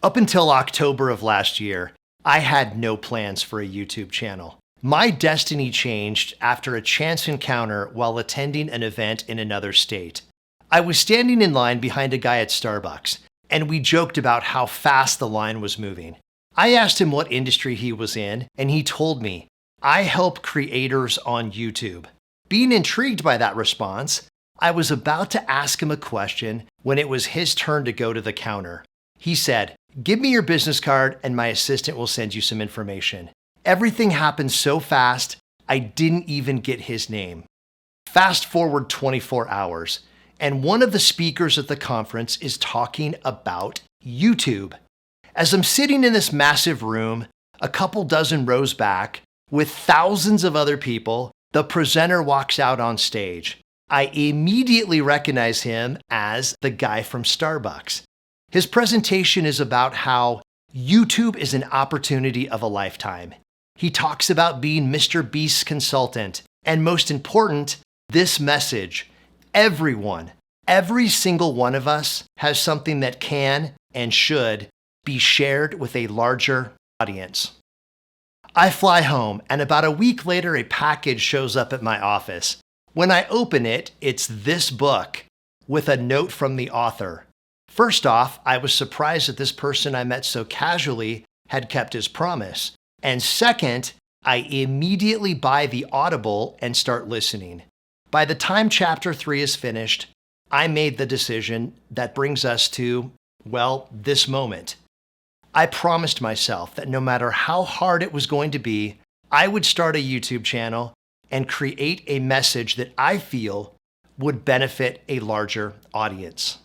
Up until October of last year, I had no plans for a YouTube channel. My destiny changed after a chance encounter while attending an event in another state. I was standing in line behind a guy at Starbucks, and we joked about how fast the line was moving. I asked him what industry he was in, and he told me, "I help creators on YouTube." Being intrigued by that response, I was about to ask him a question when it was his turn to go to the counter. He said, "Give me your business card and my assistant will send you some information." Everything happened so fast, I didn't even get his name. Fast forward 24 hours, and one of the speakers at the conference is talking about YouTube. As I'm sitting in this massive room, a couple dozen rows back, with thousands of other people, the presenter walks out on stage. I immediately recognize him as the guy from Starbucks. His presentation is about how YouTube is an opportunity of a lifetime. He talks about being Mr. Beast's consultant, and most important, this message: everyone, every single one of us has something that can and should be shared with a larger audience. I fly home, and about a week later, a package shows up at my office. When I open it, it's this book with a note from the author. First off, I was surprised that this person I met so casually had kept his promise. And second, I immediately buy the Audible and start listening. By the time chapter 3 is finished, I made the decision that brings us to, well, this moment. I promised myself that no matter how hard it was going to be, I would start a YouTube channel and create a message that I feel would benefit a larger audience.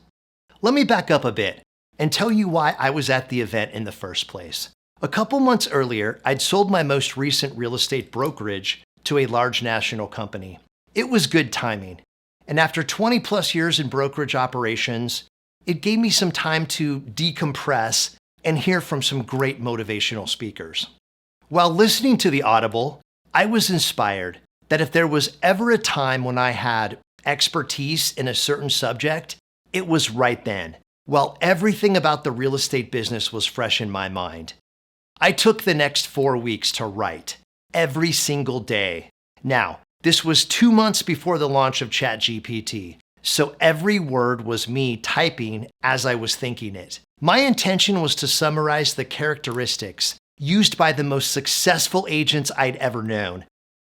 Let me back up a bit and tell you why I was at the event in the first place. A couple months earlier, I'd sold my most recent real estate brokerage to a large national company. It was good timing, and after 20 plus years in brokerage operations, it gave me some time to decompress and hear from some great motivational speakers. While listening to the Audible, I was inspired that if there was ever a time when I had expertise in a certain subject, it was right then, while everything about the real estate business was fresh in my mind. I took the next 4 weeks to write, every single day. Now, this was 2 months before the launch of ChatGPT, so every word was me typing as I was thinking it. My intention was to summarize the characteristics used by the most successful agents I'd ever known,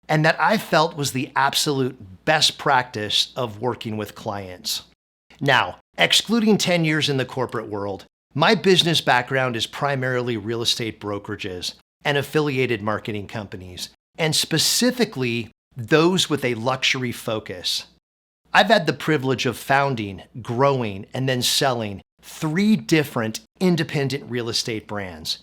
and that I felt was the absolute best practice of working with clients. Now, excluding 10 years in the corporate world, my business background is primarily real estate brokerages and affiliated marketing companies, and specifically those with a luxury focus. I've had the privilege of founding, growing, and then selling 3 different independent real estate brands.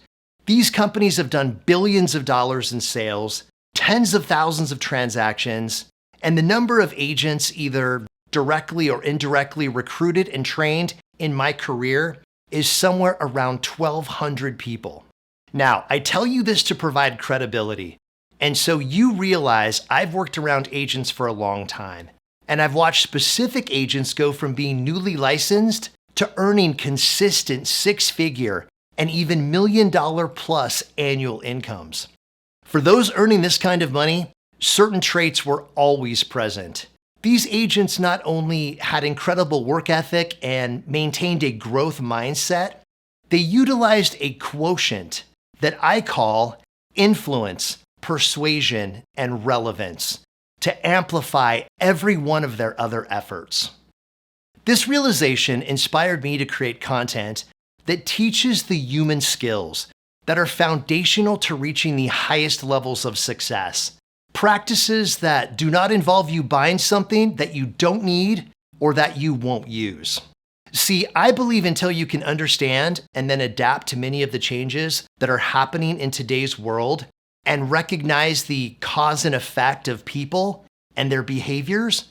These companies have done billions of dollars in sales, tens of thousands of transactions, and the number of agents either directly or indirectly recruited and trained in my career is somewhere around 1,200 people. Now, I tell you this to provide credibility, and so you realize I've worked around agents for a long time, and I've watched specific agents go from being newly licensed to earning consistent 6-figure and even $1 million plus annual incomes. For those earning this kind of money, certain traits were always present. These agents not only had incredible work ethic and maintained a growth mindset, they utilized a quotient that I call influence, persuasion, and relevance to amplify every one of their other efforts. This realization inspired me to create content that teaches the human skills that are foundational to reaching the highest levels of success. Practices that do not involve you buying something that you don't need or that you won't use. See, I believe until you can understand and then adapt to many of the changes that are happening in today's world and recognize the cause and effect of people and their behaviors,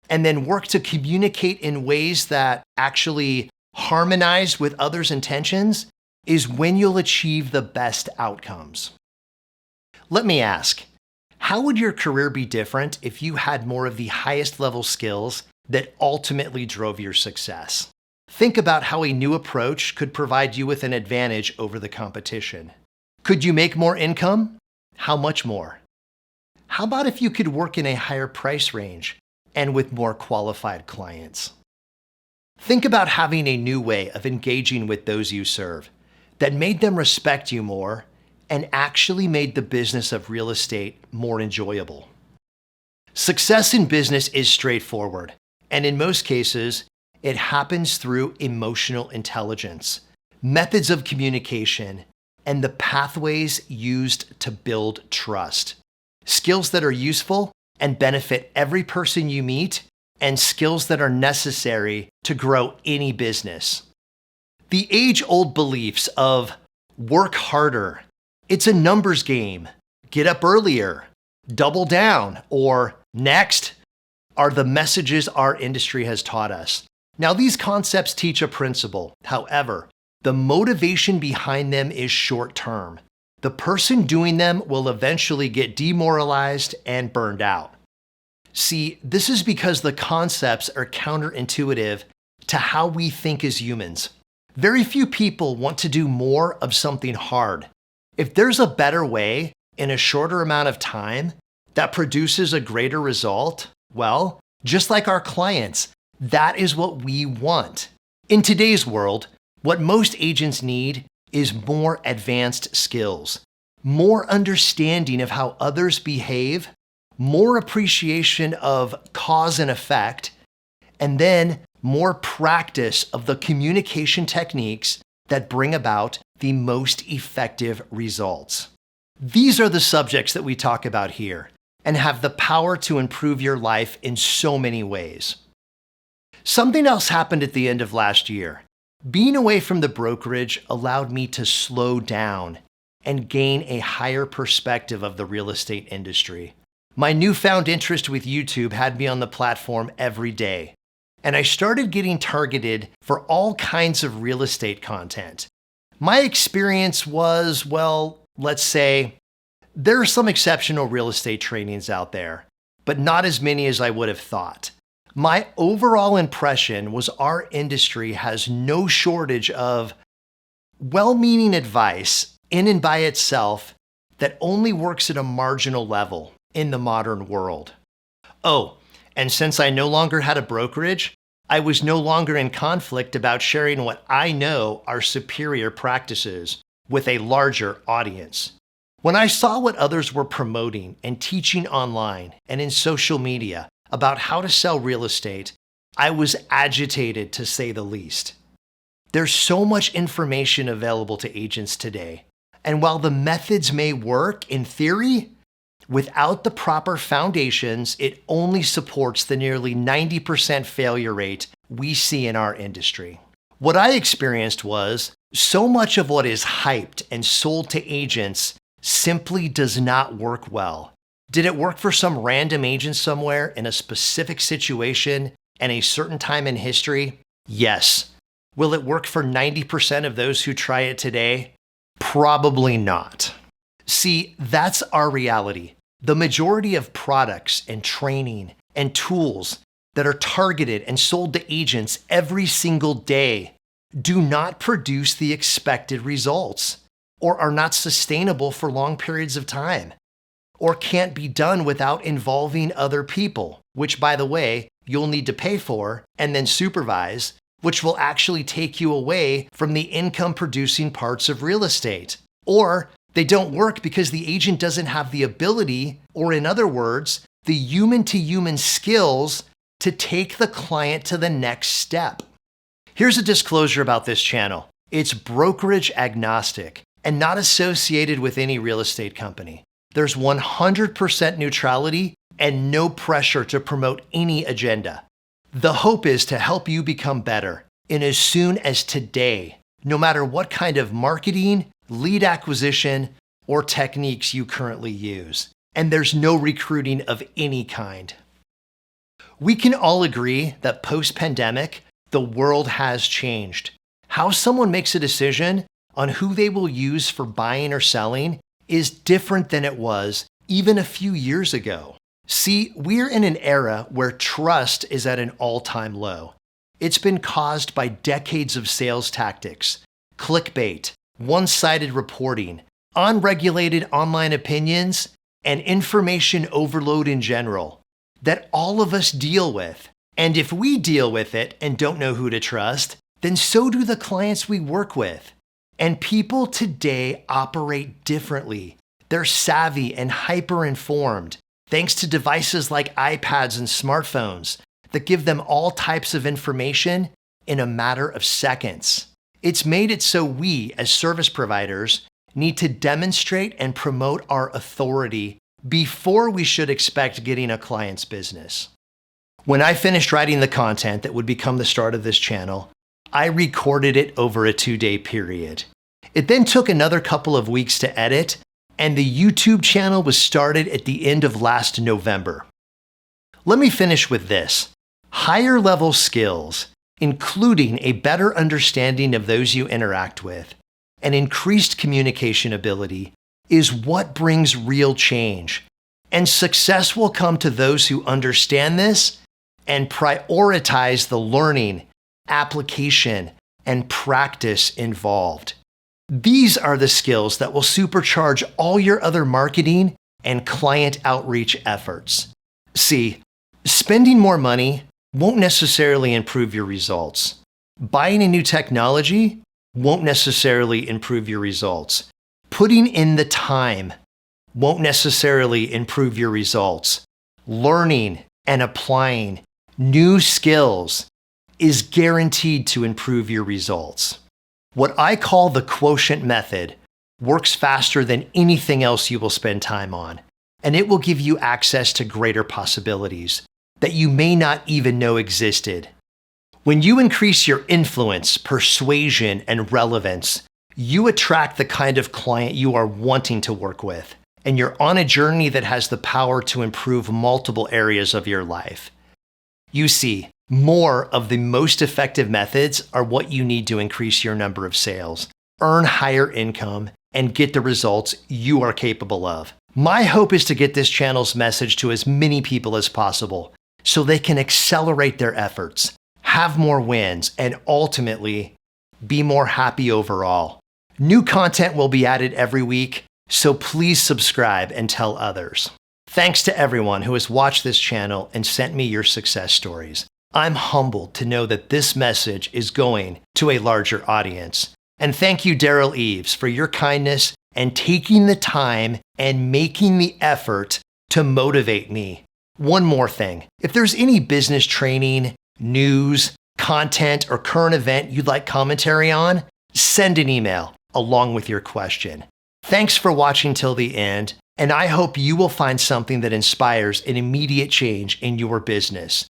and then work to communicate in ways that actually harmonize with others' intentions, is when you'll achieve the best outcomes. Let me ask, how would your career be different if you had more of the highest level skills that ultimately drove your success? Think about how a new approach could provide you with an advantage over the competition. Could you make more income? How much more? How about if you could work in a higher price range and with more qualified clients? Think about having a new way of engaging with those you serve that made them respect you more and actually made the business of real estate more enjoyable. Success in business is straightforward, and in most cases, it happens through emotional intelligence, methods of communication, and the pathways used to build trust. Skills that are useful and benefit every person you meet, and skills that are necessary to grow any business. The age-old beliefs of work harder, it's a numbers game, get up earlier, double down, or next are the messages our industry has taught us. Now, these concepts teach a principle. However, the motivation behind them is short-term. The person doing them will eventually get demoralized and burned out. See, this is because the concepts are counterintuitive to how we think as humans. Very few people want to do more of something hard. If there's a better way in a shorter amount of time that produces a greater result, well, just like our clients, that is what we want. In today's world, what most agents need is more advanced skills, more understanding of how others behave, more appreciation of cause and effect, and then more practice of the communication techniques that bring about the most effective results. These are the subjects that we talk about here and have the power to improve your life in so many ways. Something else happened at the end of last year. Being away from the brokerage allowed me to slow down and gain a higher perspective of the real estate industry. My newfound interest with YouTube had me on the platform every day, and I started getting targeted for all kinds of real estate content. My experience was, well, let's say, there are some exceptional real estate trainings out there, but not as many as I would have thought. My overall impression was our industry has no shortage of well-meaning advice in and by itself that only works at a marginal level in the modern world. Oh, and since I no longer had a brokerage, I was no longer in conflict about sharing what I know are superior practices with a larger audience. When I saw what others were promoting and teaching online and in social media about how to sell real estate, I was agitated to say the least. There's so much information available to agents today, and while the methods may work in theory, without the proper foundations, it only supports the nearly 90% failure rate we see in our industry. What I experienced was so much of what is hyped and sold to agents simply does not work well. Did it work for some random agent somewhere in a specific situation and a certain time in history? Yes. Will it work for 90% of those who try it today? Probably not. See, that's our reality. The majority of products and training and tools that are targeted and sold to agents every single day do not produce the expected results, or are not sustainable for long periods of time, or can't be done without involving other people, which, by the way, you'll need to pay for and then supervise, which will actually take you away from the income-producing parts of real estate. Or they don't work because the agent doesn't have the ability, or in other words, the human-to-human skills to take the client to the next step. Here's a disclosure about this channel. It's brokerage agnostic and not associated with any real estate company. There's 100% neutrality and no pressure to promote any agenda. The hope is to help you become better in as soon as today, no matter what kind of marketing, lead acquisition, or techniques you currently use. And there's no recruiting of any kind. We can all agree that post-pandemic, the world has changed. How someone makes a decision on who they will use for buying or selling is different than it was even a few years ago. See, we're in an era where trust is at an all-time low. It's been caused by decades of sales tactics, clickbait, one-sided reporting, unregulated online opinions, and information overload in general that all of us deal with. And if we deal with it and don't know who to trust, then so do the clients we work with. And people today operate differently. They're savvy and hyper-informed, thanks to devices like iPads and smartphones that give them all types of information in a matter of seconds. It's made it so we, as service providers, need to demonstrate and promote our authority before we should expect getting a client's business. When I finished writing the content that would become the start of this channel, I recorded it over a 2-day period. It then took another couple of weeks to edit, and the YouTube channel was started at the end of last November. Let me finish with this. Higher level skills, including a better understanding of those you interact with, and increased communication ability, is what brings real change. And success will come to those who understand this and prioritize the learning, application, and practice involved. These are the skills that will supercharge all your other marketing and client outreach efforts. See, spending more money won't necessarily improve your results. Buying a new technology won't necessarily improve your results. Putting in the time won't necessarily improve your results. Learning and applying new skills is guaranteed to improve your results. What I call the quotient method works faster than anything else you will spend time on, and it will give you access to greater possibilities that you may not even know existed. When you increase your influence, persuasion, and relevance, you attract the kind of client you are wanting to work with, and you're on a journey that has the power to improve multiple areas of your life. You see, more of the most effective methods are what you need to increase your number of sales, earn higher income, and get the results you are capable of. My hope is to get this channel's message to as many people as possible so they can accelerate their efforts, have more wins, and ultimately be more happy overall. New content will be added every week, so please subscribe and tell others. Thanks to everyone who has watched this channel and sent me your success stories. I'm humbled to know that this message is going to a larger audience. And thank you, Daryl Eves, for your kindness and taking the time and making the effort to motivate me. One more thing, if there's any business training, news, content, or current event you'd like commentary on, send an email along with your question. Thanks for watching till the end, and I hope you will find something that inspires an immediate change in your business.